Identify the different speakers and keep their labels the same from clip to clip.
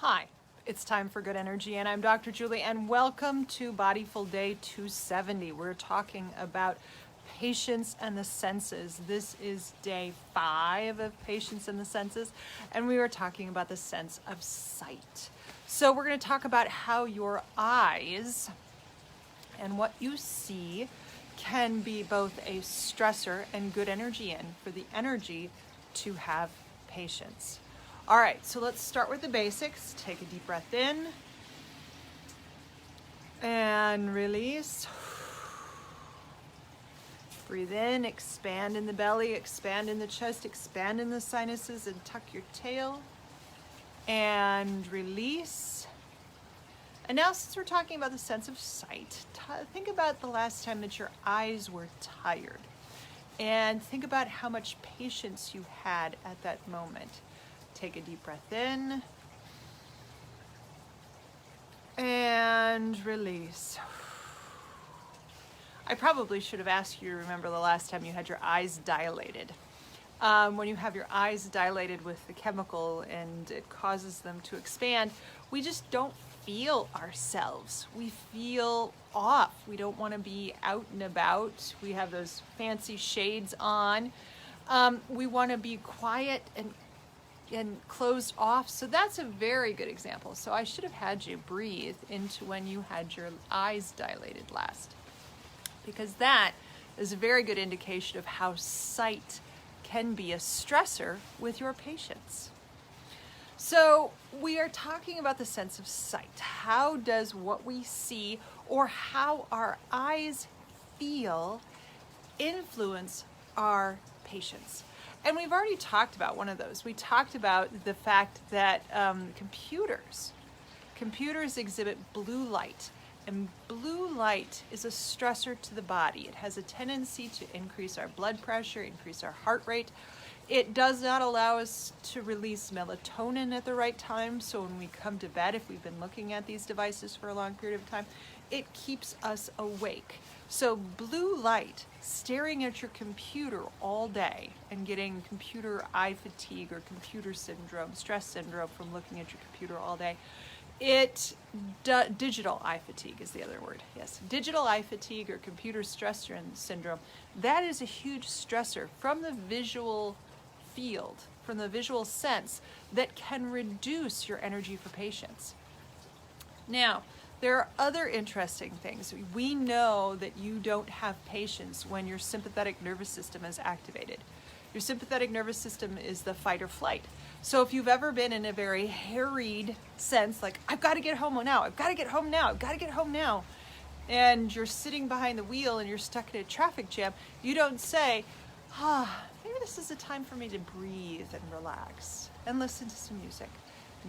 Speaker 1: Hi, it's time for good energy, and I'm Dr. Julie, and welcome to Bodyful Day 270. We're talking about patience and the senses. This is day 5 of patience and the senses, and we are talking about the sense of sight. So we're going to talk about how your eyes and what you see can be both a stressor and good energy for the energy to have patience. All right, so let's start with the basics. Take a deep breath in and release. Breathe in, expand in the belly, expand in the chest, expand in the sinuses, and tuck your tail. And release. And now, since we're talking about the sense of sight, think about the last time that your eyes were tired. And think about how much patience you had at that moment. Take a deep breath in and release. I probably should have asked you to remember the last time you had your eyes dilated. When you have your eyes dilated with the chemical and it causes them to expand, we just don't feel ourselves. We feel off. We don't want to be out and about. We have those fancy shades on. We want to be quiet and closed off. So that's a very good example. So I should have had you breathe into when you had your eyes dilated last, because that is a very good indication of how sight can be a stressor with your patients. So we are talking about the sense of sight. How does what we see or how our eyes feel influence our patients? And we've already talked about one of those. We talked about the fact that computers exhibit blue light, and blue light is a stressor to the body. It has a tendency to increase our blood pressure, increase our heart rate. It does not allow us to release melatonin at the right time. So when we come to bed, if we've been looking at these devices for a long period of time, it keeps us awake. So blue light, staring at your computer all day and getting computer eye fatigue or computer syndrome, stress syndrome from looking at your computer all day, digital eye fatigue is the other word. Yes, digital eye fatigue or computer stress syndrome, that is a huge stressor from the visual field, from the visual sense, that can reduce your energy for patience. Now, there are other interesting things. We know that you don't have patience when your sympathetic nervous system is activated. Your sympathetic nervous system is the fight or flight. So if you've ever been in a very harried sense, like, I've got to get home now, I've got to get home now, I've got to get home now, and you're sitting behind the wheel and you're stuck in a traffic jam, you don't say, maybe this is a time for me to breathe and relax and listen to some music.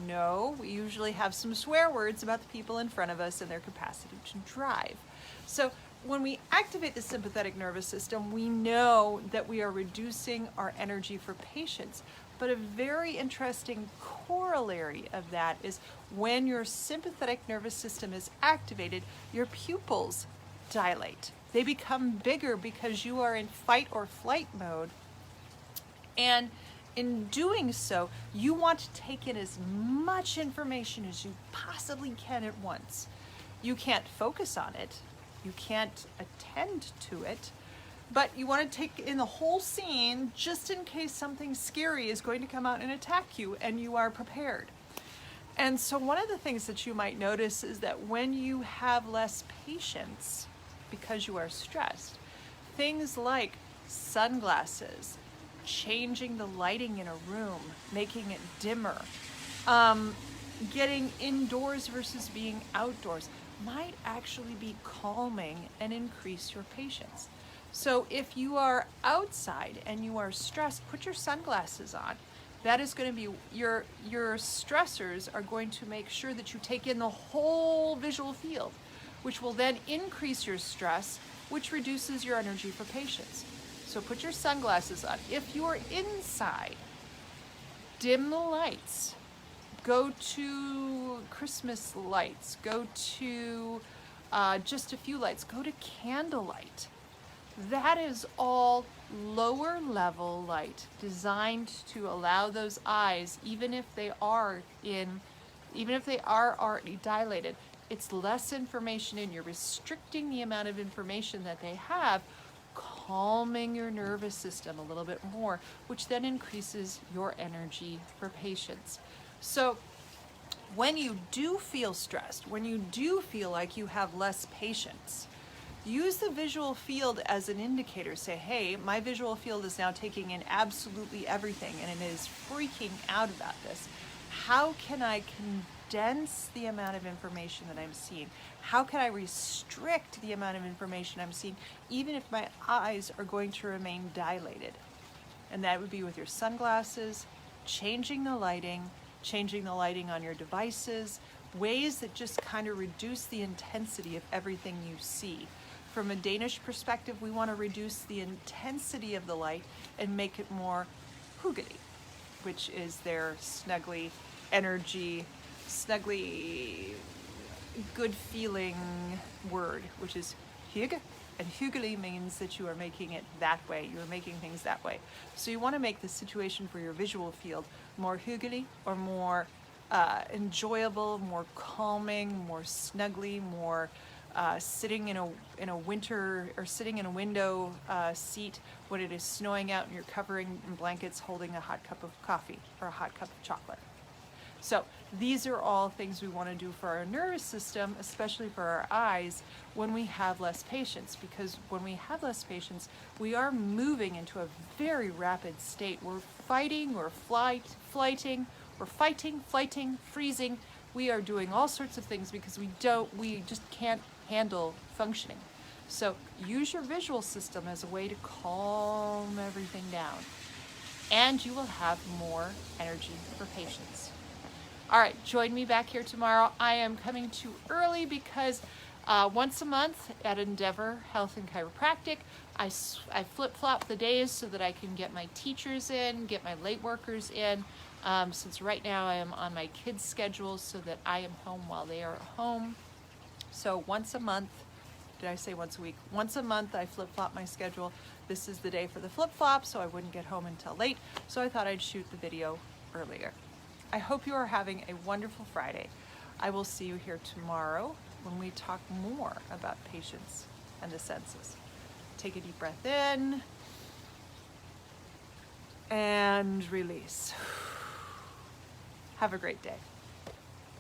Speaker 1: No, we usually have some swear words about the people in front of us and their capacity to drive. So when we activate the sympathetic nervous system, we know that we are reducing our energy for patience. But a very interesting corollary of that is when your sympathetic nervous system is activated, your pupils dilate. They become bigger because you are in fight or flight mode. And in doing so, you want to take in as much information as you possibly can at once. You can't focus on it. You can't attend to it. But you want to take in the whole scene just in case something scary is going to come out and attack you, and you are prepared. And so one of the things that you might notice is that when you have less patience because you are stressed, things like sunglasses, changing the lighting in a room, making it dimmer, getting indoors versus being outdoors might actually be calming and increase your patience. So if you are outside and you are stressed, put your sunglasses on. That is going to be your stressors are going to make sure that you take in the whole visual field, which will then increase your stress, which reduces your energy for patience. So put your sunglasses on. If you're inside, dim the lights. Go to Christmas lights. Go to just a few lights. Go to candlelight. That is all lower level light designed to allow those eyes, even if they are in even if they are already dilated, it's less information and you're restricting the amount of information that they have, calming your nervous system a little bit more, which then increases your energy for patience. So when you do feel stressed, when you do feel like you have less patience, use the visual field as an indicator. Say, hey, my visual field is now taking in absolutely everything and it is freaking out about this. How can I condense the amount of information that I'm seeing? How can I restrict the amount of information I'm seeing, even if my eyes are going to remain dilated? And that would be with your sunglasses, changing the lighting on your devices, ways that just kind of reduce the intensity of everything you see. From a Danish perspective, we want to reduce the intensity of the light and make it more hyggelig, which is their snuggly energy, snuggly good feeling word, which is hygge. And hyggelig means that you are making it that way. You are making things that way. So you want to make the situation for your visual field more hyggelig, or more enjoyable, more calming, more snuggly, more sitting in a winter, or sitting in a window seat when it is snowing out and you're covering in blankets, holding a hot cup of coffee or a hot cup of chocolate. So these are all things we want to do for our nervous system, especially for our eyes, when we have less patience. Because when we have less patience, we are moving into a very rapid state. We're fighting, we're flighting, freezing. We are doing all sorts of things because we just can't handle functioning. So use your visual system as a way to calm everything down, and you will have more energy for patience. All right, join me back here tomorrow. I am coming too early because once a month at Endeavor Health and Chiropractic, I flip-flop the days so that I can get my teachers in, get my late workers in, since right now I am on my kids' schedule so that I am home while they are home. So once a month, did I say once a week? Once a month I flip-flop my schedule. This is the day for the flip-flop, so I wouldn't get home until late, so I thought I'd shoot the video earlier. I hope you are having a wonderful Friday. I will see you here tomorrow when we talk more about patience and the senses. Take a deep breath in and release. Have a great day.